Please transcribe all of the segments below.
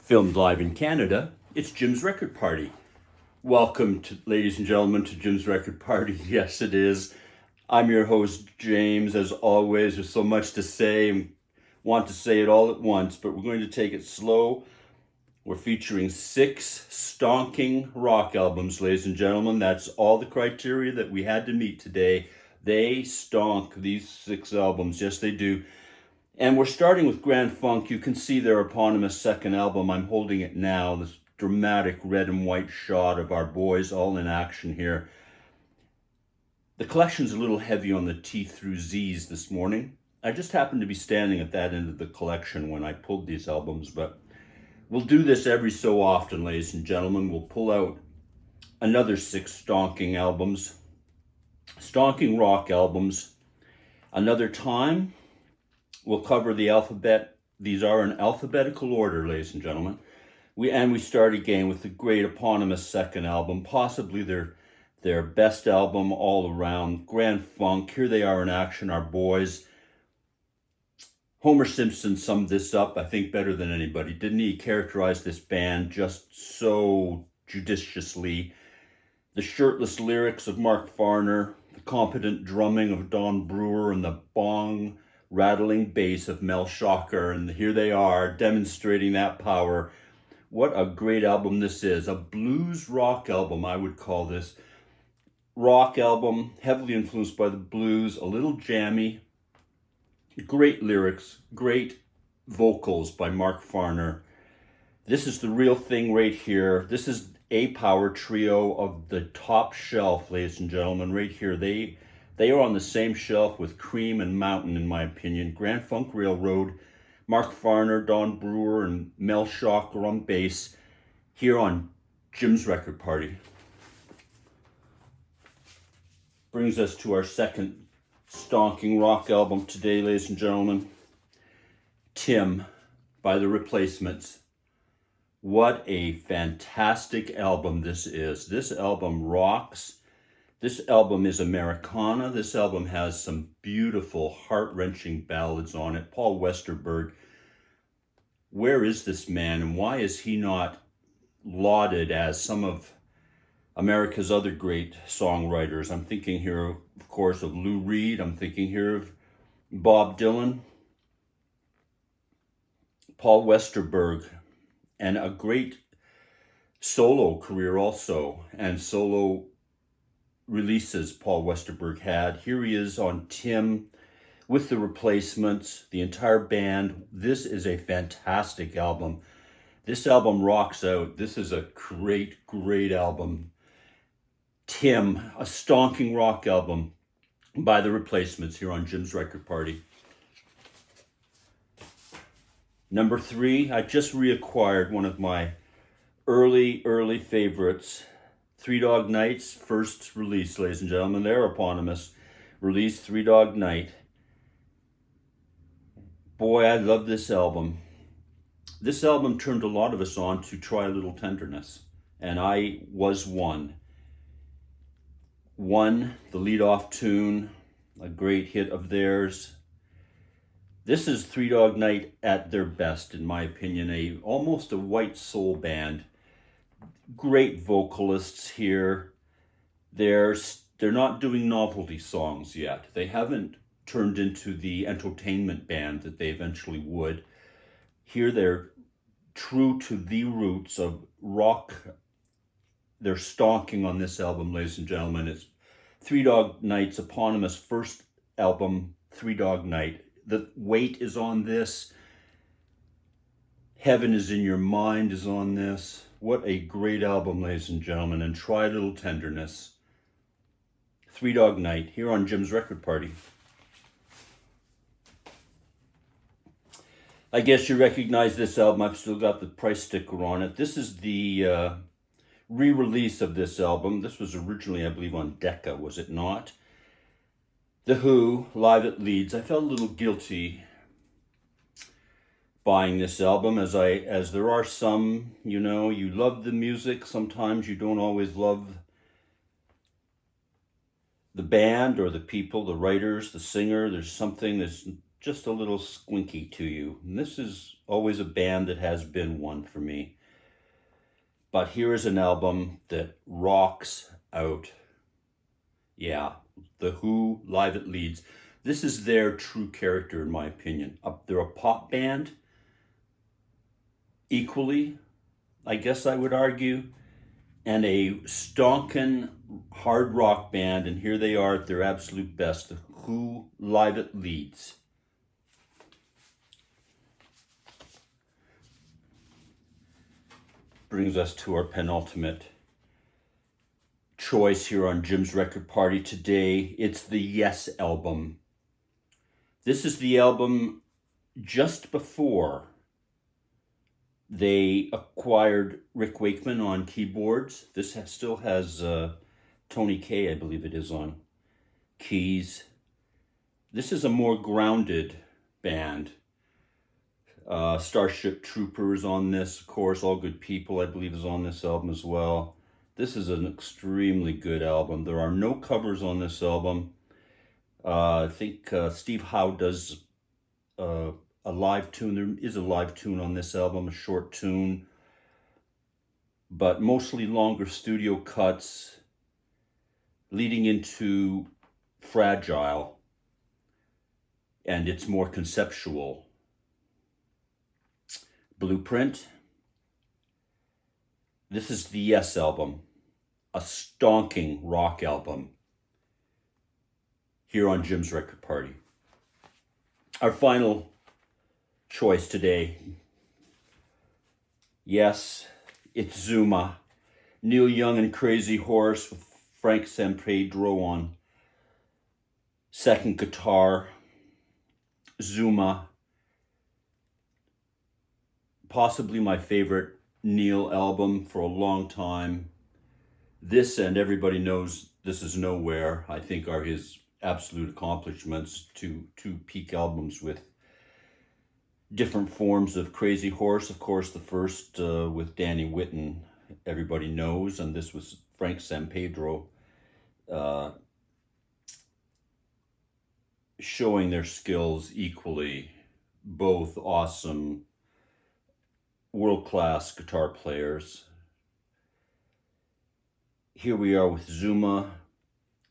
Filmed live in Canada, it's Jim's Record Party. Welcome, ladies and gentlemen, to Jim's Record Party. Yes, it is. I'm your host, James. As always, there's so much to say and want to say it all at once, but we're going to take it slow. We're featuring 6 stonking rock albums, ladies and gentlemen. That's all the criteria that we had to meet today. They stonk, these 6 albums. Yes, they do. And we're starting with Grand Funk. You can see their eponymous second album. I'm holding it now, this dramatic red and white shot of our boys all in action here. The collection's a little heavy on the T through Z's this morning. I just happened to be standing at that end of the collection when I pulled these albums, but we'll do this every so often, ladies and gentlemen. We'll pull out another 6 stonking albums, stonking rock albums. Another time, we'll cover the alphabet. These are in alphabetical order, ladies and gentlemen. We start again with the great eponymous second album, possibly their best album all around, Grand Funk. Here they are in action, our boys. Homer Simpson summed this up, I think, better than anybody. Didn't he characterize this band just so judiciously? The shirtless lyrics of Mark Farner, the competent drumming of Don Brewer, and the bong rattling bass of Mel Shocker, and here they are demonstrating that power. What a great album this is. A blues rock album, I would call this. Rock album, heavily influenced by the blues, a little jammy. Great lyrics, great vocals by Mark Farner. This is the real thing right here. This is a power trio of the top shelf, ladies and gentlemen, right here. They are on the same shelf with Cream and Mountain, in my opinion. Grand Funk Railroad, Mark Farner, Don Brewer, and Mel Shocker on bass here on Jim's Record Party. Brings us to our second stonking rock album today, ladies and gentlemen. Tim by The Replacements. What a fantastic album this is. This album rocks. This album is Americana. This album has some beautiful, heart-wrenching ballads on it. Paul Westerberg, where is this man, and why is he not lauded as some of America's other great songwriters? I'm thinking here, of course, of Lou Reed. I'm thinking here of Bob Dylan. Paul Westerberg, and a great solo career also, and solo releases Paul Westerberg had. Here he is on Tim with The Replacements, the entire band. This is a fantastic album. This album rocks out. This is a great, great album. Tim, a stonking rock album by The Replacements here on Jim's Record Party. Number 3, I just reacquired one of my early favorites. Three Dog Night's first release, ladies and gentlemen. Their eponymous release, Three Dog Night. Boy, I love this album. This album turned a lot of us on to Try a Little Tenderness, and I was one. The lead-off tune, a great hit of theirs. This is Three Dog Night at their best, in my opinion. Almost a white soul band. Great vocalists here. They're not doing novelty songs yet. They haven't turned into the entertainment band that they eventually would. Here they're true to the roots of rock. They're stonking on this album, ladies and gentlemen. It's Three Dog Night's eponymous first album, Three Dog Night. The weight is on this. Heaven is in Your Mind is on this. What a great album, ladies and gentlemen. And Try a Little Tenderness. Three Dog Night here on Jim's Record Party. I guess you recognize this album. I've still got the price sticker on it. This is the re-release of this album. This was originally, I believe, on Decca, was it not? The Who, Live at Leeds. I felt a little guilty buying this album, as there are some, you love the music. Sometimes you don't always love the band or the people, the writers, the singer. There's something that's just a little squinky to you. And this is always a band that has been one for me. But here is an album that rocks out. Yeah, The Who live at Leeds. This is their true character, in my opinion. They're a pop band, equally, I guess I would argue, and a stonking hard rock band, and here they are at their absolute best. The Who live at Leeds. Brings us to our penultimate choice here on Jim's Record Party today. It's the Yes album. This is the album just before they acquired Rick Wakeman on keyboards. This still has Tony Kaye, I believe it is, on keys. This is a more grounded band. Starship Troopers on this, of course. All Good People, I believe, is on this album as well. This is an extremely good album. There are no covers on this album. I think Steve Howe does a live tune. There is a live tune on this album, a short tune, but mostly longer studio cuts leading into Fragile, and it's more conceptual. Blueprint. This is the Yes album, a stonking rock album here on Jim's Record Party. Our final choice today. Yes, it's Zuma. Neil Young and Crazy Horse with Frank Sampedro on second guitar. Zuma. Possibly my favorite Neil album for a long time. This and Everybody Knows This Is Nowhere, I think, are his absolute accomplishments. Two peak albums with different forms of Crazy Horse. Of course, the first with Danny Whitten, Everybody Knows, and this was Frank Sampedro showing their skills equally. Both awesome, world-class guitar players. Here we are with Zuma.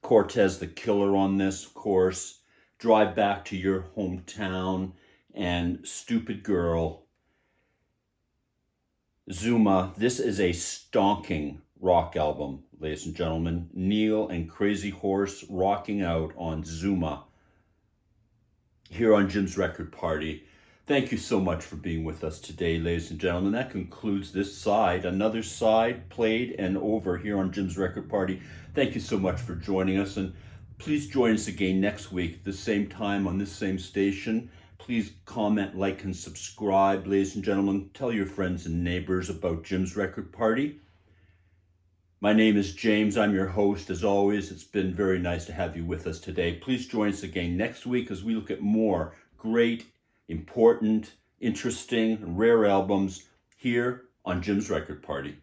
Cortez the Killer on this, of course. Drive Back to Your Hometown and Stupid Girl. Zuma, this is a stonking rock album, ladies and gentlemen. Neil and Crazy Horse rocking out on Zuma here on Jim's Record Party. Thank you so much for being with us today, ladies and gentlemen. That concludes this side. Another side played and over here on Jim's Record Party. Thank you so much for joining us, and please join us again next week at the same time on this same station. Please comment, like, and subscribe, ladies and gentlemen. Tell your friends and neighbors about Jim's Record Party. My name is James. I'm your host. As always, it's been very nice to have you with us today. Please join us again next week as we look at more great, important, interesting, rare albums here on Jim's Record Party.